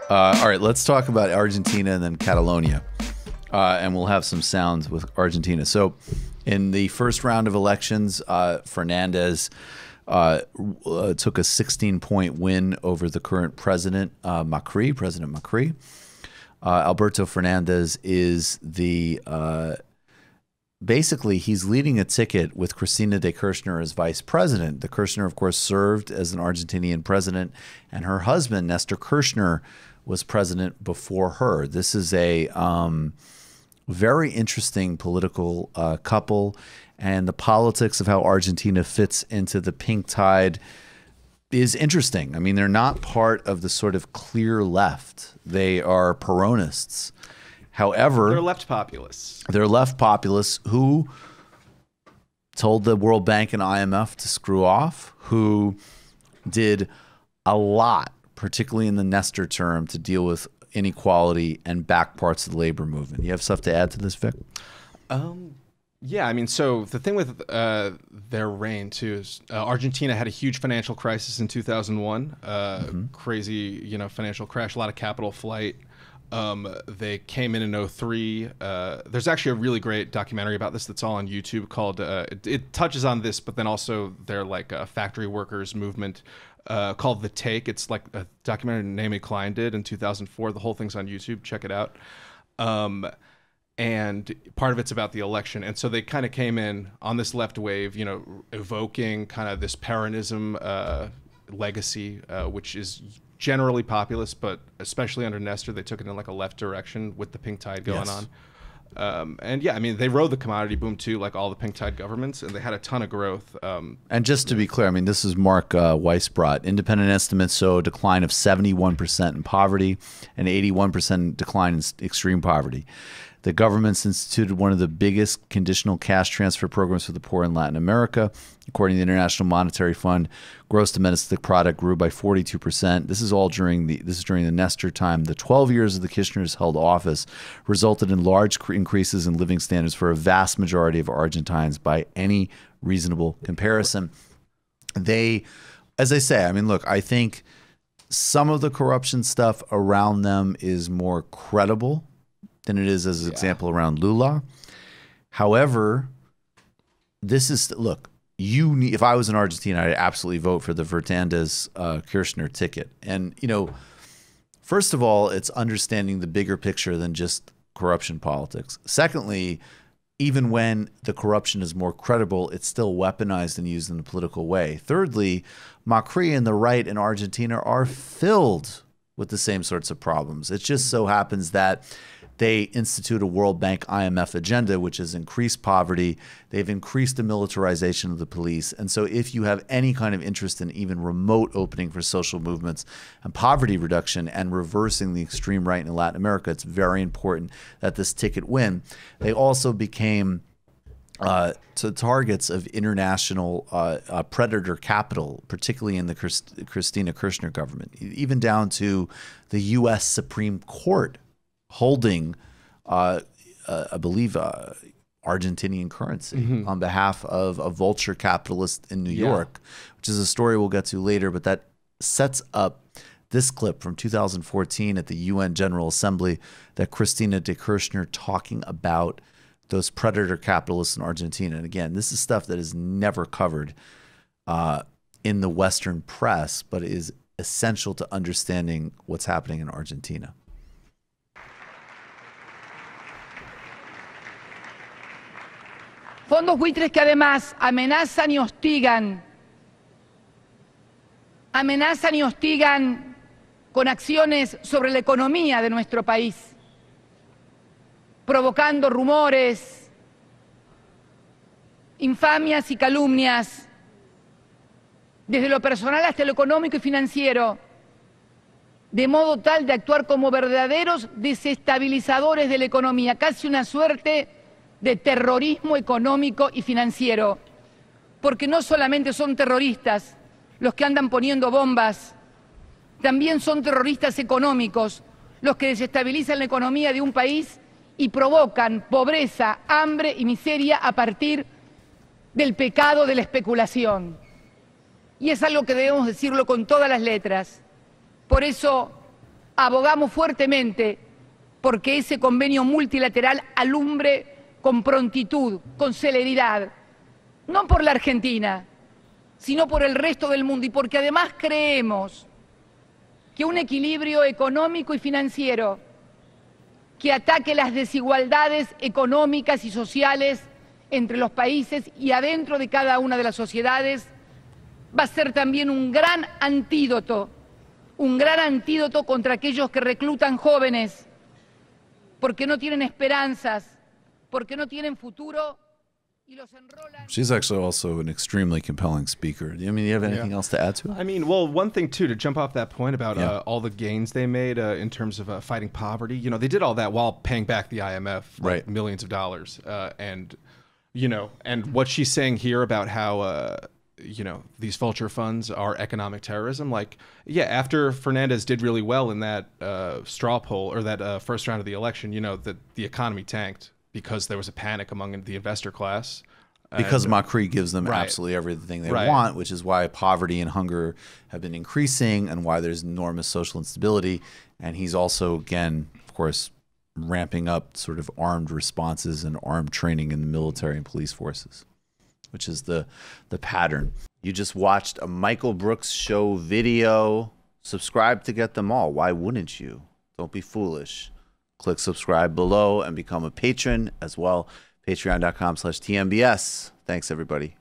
All right, let's talk about Argentina and then Catalonia. And we'll have some sounds with Argentina. So in the first round of elections, Fernandez took a 16-point win over the current president, President Macri. Alberto Fernandez is the basically he's leading a ticket with Fernandez-Kirschner as vice president. The Kirschner, of course, served as an Argentinian president, and her husband, Kirschner, was president before her. This is a very interesting political couple, and the politics of how Argentina fits into the pink tide is interesting. I mean, they're not part of the sort of clear left. They are Peronists. However, they're left populists. They're left populists who told the World Bank and IMF to screw off, who did a lot, particularly in the Nestor term, to deal with inequality and back parts of the labor movement. You have stuff to add to this, Vic? Yeah, I mean, so the thing with their reign, too, is Argentina had a huge financial crisis in 2001. Crazy, financial crash, a lot of capital flight. They came in 2003. There's actually a really great documentary about this that's all on YouTube called, it touches on this, but then also their factory workers movement called The Take. It's like a documentary Naomi Klein did in 2004. The whole thing's on YouTube. Check it out. And part of it's about the election. And so they kind of came in on this left wave, evoking kind of this Peronism legacy, which is generally populist, but especially under Nestor, they took it in like a left direction with the pink tide going on. And yeah, I mean, they rode the commodity boom too, like all the pink tide governments, and they had a ton of growth. And just to be clear, I mean, this is Mark Weisbrot. Independent estimates show a decline of 71% in poverty and 81% decline in extreme poverty. The government's instituted one of the biggest conditional cash transfer programs for the poor in Latin America. According to the International Monetary Fund, gross domestic product grew by 42%. This is all during the Nestor time. The 12 years of the Kirchners held office resulted in large increases in living standards for a vast majority of Argentines by any reasonable comparison. They, as I say, I mean, look, I think some of the corruption stuff around them is more credible than it is as an example around Lula. However, this is, look, if I was in Argentina, I'd absolutely vote for the Fernandez-Kirschner ticket. And, first of all, it's understanding the bigger picture than just corruption politics. Secondly, even when the corruption is more credible, it's still weaponized and used in a political way. Thirdly, Macri and the right in Argentina are filled with the same sorts of problems. It just so happens that they institute a World Bank IMF agenda, which has increased poverty. They've increased the militarization of the police. And so if you have any kind of interest in even remote opening for social movements and poverty reduction and reversing the extreme right in Latin America, it's very important that this ticket win. They also became targets of international predator capital, particularly in the Cristina Kirchner government, even down to the U.S. Supreme Court holding, I believe, Argentinian currency on behalf of a vulture capitalist in New York, which is a story we'll get to later. But that sets up this clip from 2014 at the UN General Assembly that Fernandez-Kirschner talking about those predator capitalists in Argentina. And again, this is stuff that is never covered in the Western press, but is essential to understanding what's happening in Argentina. Fondos buitres que además amenazan y hostigan con acciones sobre la economía de nuestro país, provocando rumores, infamias y calumnias, desde lo personal hasta lo económico y financiero, de modo tal de actuar como verdaderos desestabilizadores de la economía, casi una suerte de terrorismo económico y financiero, porque no solamente son terroristas los que andan poniendo bombas, también son terroristas económicos los que desestabilizan la economía de un país y provocan pobreza, hambre y miseria a partir del pecado de la especulación. Y es algo que debemos decirlo con todas las letras. Por eso abogamos fuertemente porque ese convenio multilateral alumbre con prontitud, con celeridad, no por la Argentina, sino por el resto del mundo, y porque además creemos que un equilibrio económico y financiero que ataque las desigualdades económicas y sociales entre los países y adentro de cada una de las sociedades va a ser también un gran antídoto contra aquellos que reclutan jóvenes porque no tienen esperanzas, porque no tienen futuro y los enrolan. She's actually also an extremely compelling speaker. I mean, do you have anything else to add to it? I mean, well, one thing too, to jump off that point about all the gains they made in terms of fighting poverty, you know, they did all that while paying back the IMF like millions of dollars. And, you know, and what she's saying here about how, you know, these vulture funds are economic terrorism. Like, yeah, after Fernandez did really well in that straw poll or that first round of the election, you know, the economy tanked because there was a panic among the investor class. Because Macri gives them absolutely everything they want, which is why poverty and hunger have been increasing and why there's enormous social instability. And he's also, again, of course, ramping up sort of armed responses and armed training in the military and police forces, which is the pattern. You just watched a Michael Brooks show video. Subscribe to get them all. Why wouldn't you? Don't be foolish. Click subscribe below and become a patron as well. Patreon.com/TMBS. Thanks, everybody.